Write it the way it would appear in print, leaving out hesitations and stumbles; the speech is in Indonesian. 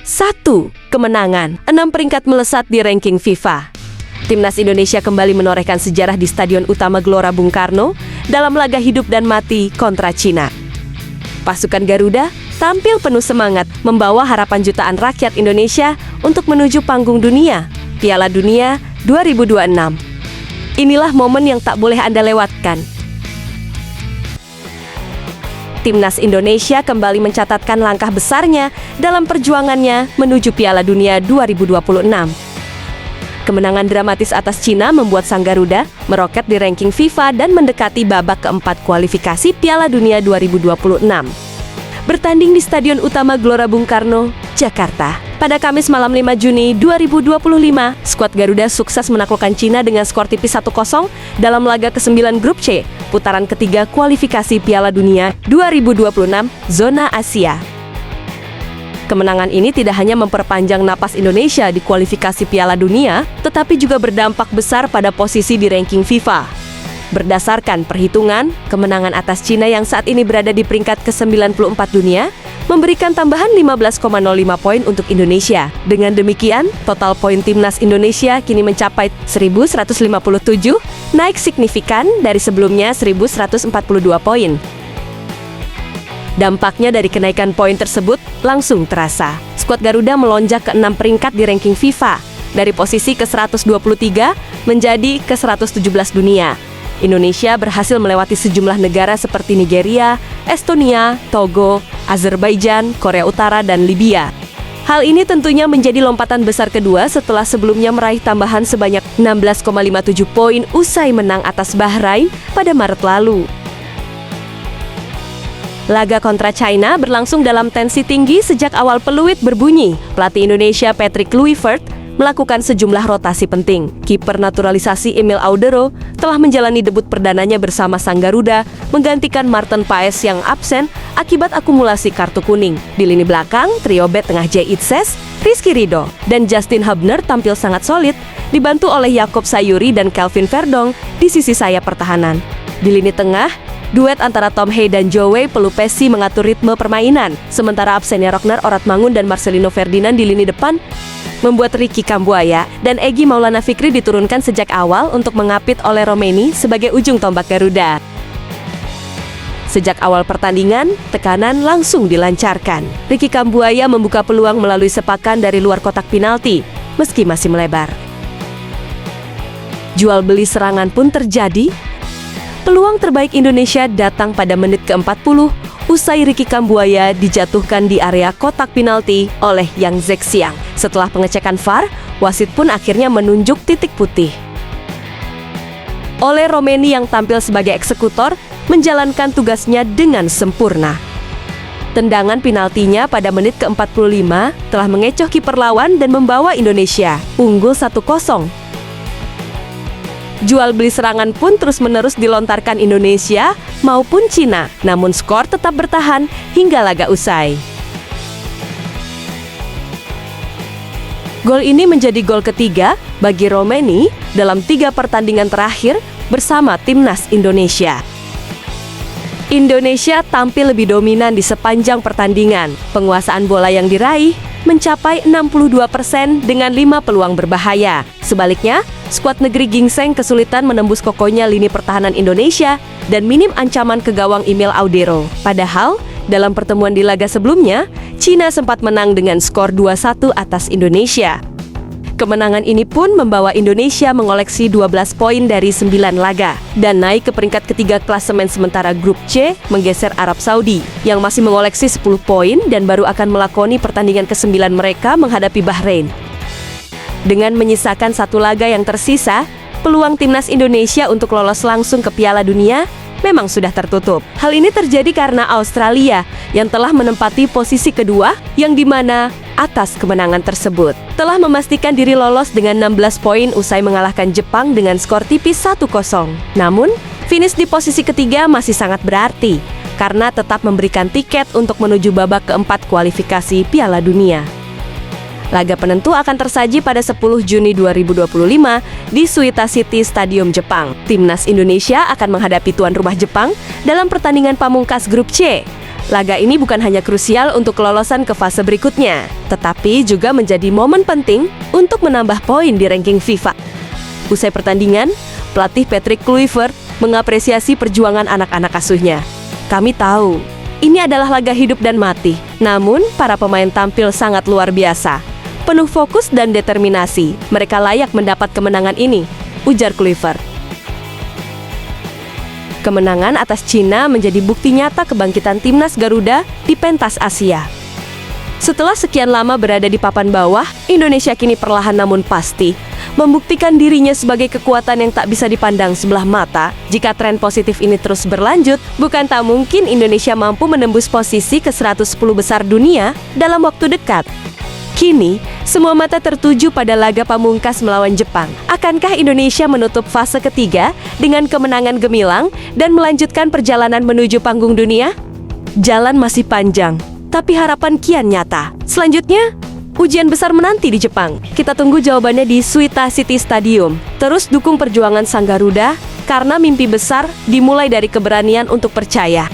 1. Kemenangan, 6 peringkat melesat di ranking FIFA. Timnas Indonesia kembali menorehkan sejarah di Stadion Utama Gelora Bung Karno dalam laga hidup dan mati kontra Cina. Pasukan Garuda tampil penuh semangat membawa harapan jutaan rakyat Indonesia untuk menuju panggung dunia, Piala Dunia 2026. Inilah momen yang tak boleh Anda lewatkan. Timnas Indonesia kembali mencatatkan langkah besarnya dalam perjuangannya menuju Piala Dunia 2026. Kemenangan dramatis atas Cina membuat sang Garuda meroket di ranking FIFA dan mendekati babak keempat kualifikasi Piala Dunia 2026. Bertanding di Stadion Utama Gelora Bung Karno, Jakarta. Pada Kamis malam 5 Juni 2025, skuad Garuda sukses menaklukkan Cina dengan skor tipis 1-0 dalam laga ke-9 Grup C, putaran ketiga kualifikasi Piala Dunia 2026 Zona Asia. Kemenangan ini tidak hanya memperpanjang napas Indonesia di kualifikasi Piala Dunia, tetapi juga berdampak besar pada posisi di ranking FIFA. Berdasarkan perhitungan, kemenangan atas Cina yang saat ini berada di peringkat ke-94 dunia, memberikan tambahan 15,05 poin untuk Indonesia. Dengan demikian, total poin Timnas Indonesia kini mencapai 1.157, naik signifikan dari sebelumnya 1.142 poin. Dampaknya dari kenaikan poin tersebut langsung terasa. Skuad Garuda melonjak ke 6 peringkat di ranking FIFA, dari posisi ke-123 menjadi ke-117 dunia. Indonesia berhasil melewati sejumlah negara seperti Nigeria, Estonia, Togo, Azerbaijan, Korea Utara, dan Libya. Hal ini tentunya menjadi lompatan besar kedua setelah sebelumnya meraih tambahan sebanyak 16,57 poin usai menang atas Bahrain pada Maret lalu. Laga kontra China berlangsung dalam tensi tinggi sejak awal peluit berbunyi. Pelatih Indonesia Patrick Kluivert melakukan sejumlah rotasi penting. Kiper naturalisasi Emil Audero telah menjalani debut perdananya bersama sang Garuda, menggantikan Martin Paes yang absen akibat akumulasi kartu kuning. Di lini belakang, trio bek tengah Jay Itzes, Rizky Ridho, dan Justin Hubner tampil sangat solid, dibantu oleh Yaakob Sayuri dan Kelvin Verdong di sisi sayap pertahanan. Di lini tengah, duet antara Tom Hey dan Joey Pelupesi mengatur ritme permainan, sementara absennya Ragnar Oratmangun dan Marcelino Ferdinand di lini depan membuat Ricky Kambuaya dan Egy Maulana Fikri diturunkan sejak awal untuk mengapit oleh Romeni sebagai ujung tombak Garuda. Sejak awal pertandingan, tekanan langsung dilancarkan. Ricky Kambuaya membuka peluang melalui sepakan dari luar kotak penalti, meski masih melebar. Jual beli serangan pun terjadi. Peluang terbaik Indonesia datang pada menit ke-40, usai Ricky Kambuaya dijatuhkan di area kotak penalti oleh Yang Zhexiang. Setelah pengecekan VAR, wasit pun akhirnya menunjuk titik putih. Ole Romeni yang tampil sebagai eksekutor menjalankan tugasnya dengan sempurna. Tendangan penaltinya pada menit ke-45 telah mengecoh kiper lawan dan membawa Indonesia unggul 1-0. Jual beli serangan pun terus-menerus dilontarkan Indonesia maupun Cina, namun skor tetap bertahan hingga laga usai. Gol ini menjadi gol ketiga bagi Romeni dalam 3 pertandingan terakhir bersama Timnas Indonesia. Indonesia tampil lebih dominan di sepanjang pertandingan. Penguasaan bola yang diraih mencapai 62% dengan 5 peluang berbahaya. Sebaliknya, skuad negeri Gingseng kesulitan menembus kokohnya lini pertahanan Indonesia dan minim ancaman ke gawang Emil Audero. Padahal, dalam pertemuan di laga sebelumnya, Cina sempat menang dengan skor 2-1 atas Indonesia. Kemenangan ini pun membawa Indonesia mengoleksi 12 poin dari 9 laga dan naik ke peringkat ketiga klasemen sementara Grup C, menggeser Arab Saudi yang masih mengoleksi 10 poin dan baru akan melakoni pertandingan ke-9 mereka menghadapi Bahrain. Dengan menyisakan 1 laga yang tersisa, peluang Timnas Indonesia untuk lolos langsung ke Piala Dunia memang sudah tertutup. Hal ini terjadi karena Australia yang telah menempati posisi kedua, yang dimana atas kemenangan tersebut telah memastikan diri lolos dengan 16 poin usai mengalahkan Jepang dengan skor tipis 1-0. Namun, finish di posisi ketiga masih sangat berarti karena tetap memberikan tiket untuk menuju babak keempat kualifikasi Piala Dunia. Laga penentu akan tersaji pada 10 Juni 2025 di Suita City Stadium Jepang. Timnas Indonesia akan menghadapi tuan rumah Jepang dalam pertandingan pamungkas Grup C. Laga ini bukan hanya krusial untuk kelolosan ke fase berikutnya, tetapi juga menjadi momen penting untuk menambah poin di ranking FIFA. Usai pertandingan, pelatih Patrick Kluivert mengapresiasi perjuangan anak-anak asuhnya. Kami tahu, ini adalah laga hidup dan mati, namun para pemain tampil sangat luar biasa. Penuh fokus dan determinasi, mereka layak mendapat kemenangan ini, ujar Kluivert. Kemenangan atas Cina menjadi bukti nyata kebangkitan timnas Garuda di pentas Asia. Setelah sekian lama berada di papan bawah, Indonesia kini perlahan namun pasti membuktikan dirinya sebagai kekuatan yang tak bisa dipandang sebelah mata. Jika tren positif ini terus berlanjut, bukan tak mungkin Indonesia mampu menembus posisi ke 110 besar dunia dalam waktu dekat. Kini, semua mata tertuju pada laga pamungkas melawan Jepang. Akankah Indonesia menutup fase ketiga dengan kemenangan gemilang dan melanjutkan perjalanan menuju panggung dunia? Jalan masih panjang, tapi harapan kian nyata. Selanjutnya, ujian besar menanti di Jepang. Kita tunggu jawabannya di Suita City Stadium. Terus dukung perjuangan Sang Garuda, karena mimpi besar dimulai dari keberanian untuk percaya.